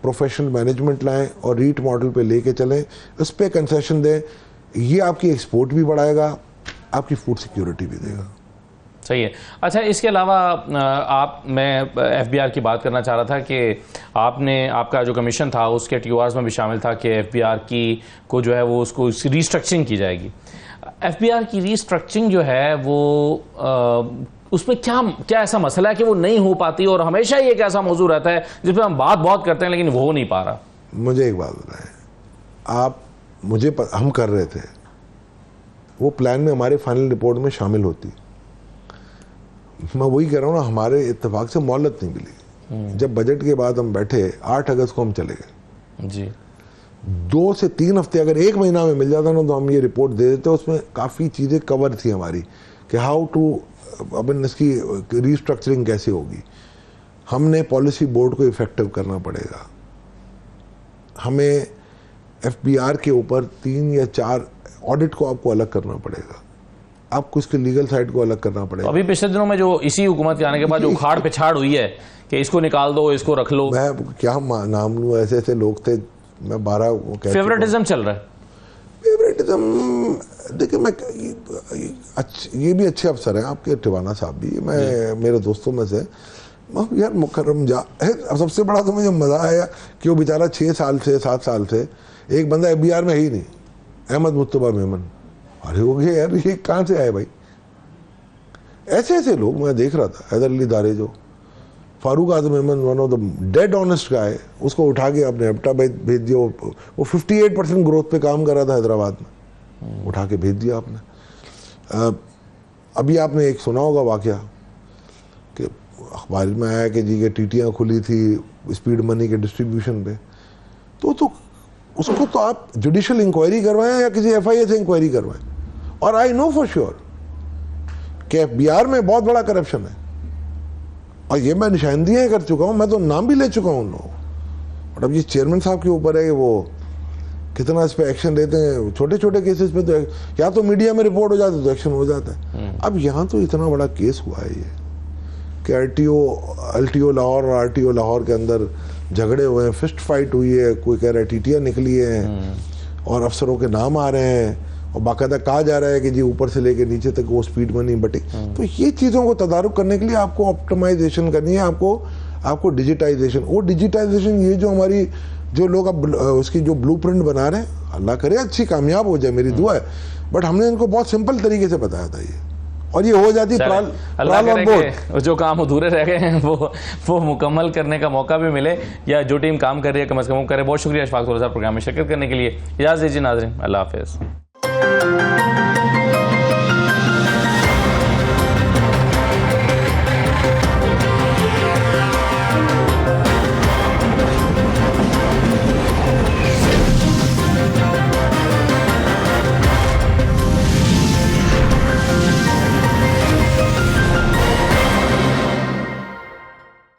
प्रोफेशनल मैनेजमेंट लाएं और रीट मॉडल पे लेके चलें, उस पर कंसेशन दें। ये आपकी एक्सपोर्ट भी बढ़ाएगा, आपकी फूड सिक्योरिटी भी देगा। सही है। अच्छा, इसके अलावा मैं FBR की बात करना चाह रहा था कि आपका जो कमीशन था उसके TORs में भी शामिल था कि FBR की को जो है वो उसको रीस्ट्रक्चरिंग की जाएगी। FBR की रीस्ट्रक्चरिंग जो है वो उसमें क्या ऐसा मसला है कि वो नहीं हो पाती, और हमेशा ही एक ऐसा मौजू रहता है जिस पर हम बात बहुत करते हैं लेकिन वो हो नहीं पा रहा? मुझे एक बात बताएं, हम कर रहे थे, वो प्लान में हमारे फाइनल रिपोर्ट में शामिल होती। मैं वही कह रहा हूँ ना, हमारे इत्तेफाक से मोहलत नहीं मिली। जब बजट के बाद हम बैठे 8 अगस्त को हम चले गए जी। 2 से 3 हफ्ते अगर 1 महीना में मिल जाता ना तो हम ये रिपोर्ट दे देते। उसमें काफ़ी चीज़ें कवर थी हमारी कि हाउ टू, अब इसकी रीस्ट्रक्चरिंग कैसे होगी। हमने पॉलिसी बोर्ड को इफेक्टिव करना पड़ेगा, हमें FBR के ऊपर 3 या 4 ऑडिट को आपको अलग करना पड़ेगा, आपको इसके लीगल साइड को अलग करना पड़ेगा। अभी पिछले दिनों में जो इसी हुकूमत के आने के बाद जो उखाड़ पिछाड़ हुई है कि इसको निकाल दो, इसको रख लो, मैं क्या नाम लूं, ऐसे ऐसे लोग थे। मैं 12 फेवरेटिज्म चल रहा है। फेवरेटिज्म देखिए, मैं ये भी अच्छे अफसर हैं आपके, टिवाना साहब भी, मैं मेरे दोस्तों में से यार मुकर्रम जा है। सबसे बड़ा तो मुझे मजा आया कि वो बेचारा 6 साल से 7 साल से एक बंदा FBR में ही नहीं, अहमद मुत्तबा मेमन। अरे हो गया यार, ये कहाँ से आए भाई? ऐसे ऐसे लोग मैं देख रहा था। हैदर अली दारे, जो Farooq Azam Memon, one of the dead honest guy, उसको उठा के आपने एप्टा भेज दिया। वो 58% ग्रोथ पे काम कर रहा था हैदराबाद में, उठा के भेज दिया आपने। अभी आपने एक सुना होगा वाकया कि अखबार में आया कि जी के टीटियाँ खुली थी स्पीड मनी के डिस्ट्रीब्यूशन पे। तो उसको तो आप जुडिशियल इंक्वायरी करवाएं या किसी FIA से इंक्वायरी करवाएं। और आई नो फॉर श्योर कि FBR में बहुत बड़ा करप्शन है, और ये मैं निशानदियाँ कर चुका हूँ, मैं तो नाम भी ले चुका हूँ उन लोगों। और अब ये चेयरमैन साहब के ऊपर है कि वो कितना इस पे एक्शन लेते हैं। छोटे छोटे केसेस पे तो या तो मीडिया में रिपोर्ट हो जाती है तो एक्शन हो जाता है। अब यहाँ तो इतना बड़ा केस हुआ है ये कि LTO लाहौर और RTO लाहौर के अंदर झगड़े हुए हैं, फिस्ट फाइट हुई है, कोई कह रहा है टीटियाँ निकली हैं और अफसरों के नाम आ रहे हैं और बाकायदा कहा जा रहा है कि जी ऊपर से लेके नीचे तक वो स्पीड मनी बटी। तो ये चीज़ों को तदारुक करने के लिए आपको ऑप्टिमाइजेशन करनी है, आपको डिजिटाइजेशन। वो डिजिटाइजेशन ये जो हमारी जो लोग अब उसकी जो ब्लूप्रिंट बना रहे हैं, अल्लाह करे अच्छी कामयाब हो जाए, मेरी दुआ है। बट हमने इनको बहुत सिंपल तरीके से बताया था ये, और ये हो जाती है। अल्लाह करे जो काम अधूरे रह गए हैं वो मुकम्मल करने का मौका भी मिले, या जो टीम काम कर रही है कम से कम करे। बहुत शुक्रिया अशफाक साहब प्रोग्राम में शिरकत करने के लिए। इजाज़त दीजिए नाज़रीन, अल्लाह हाफ़िज़।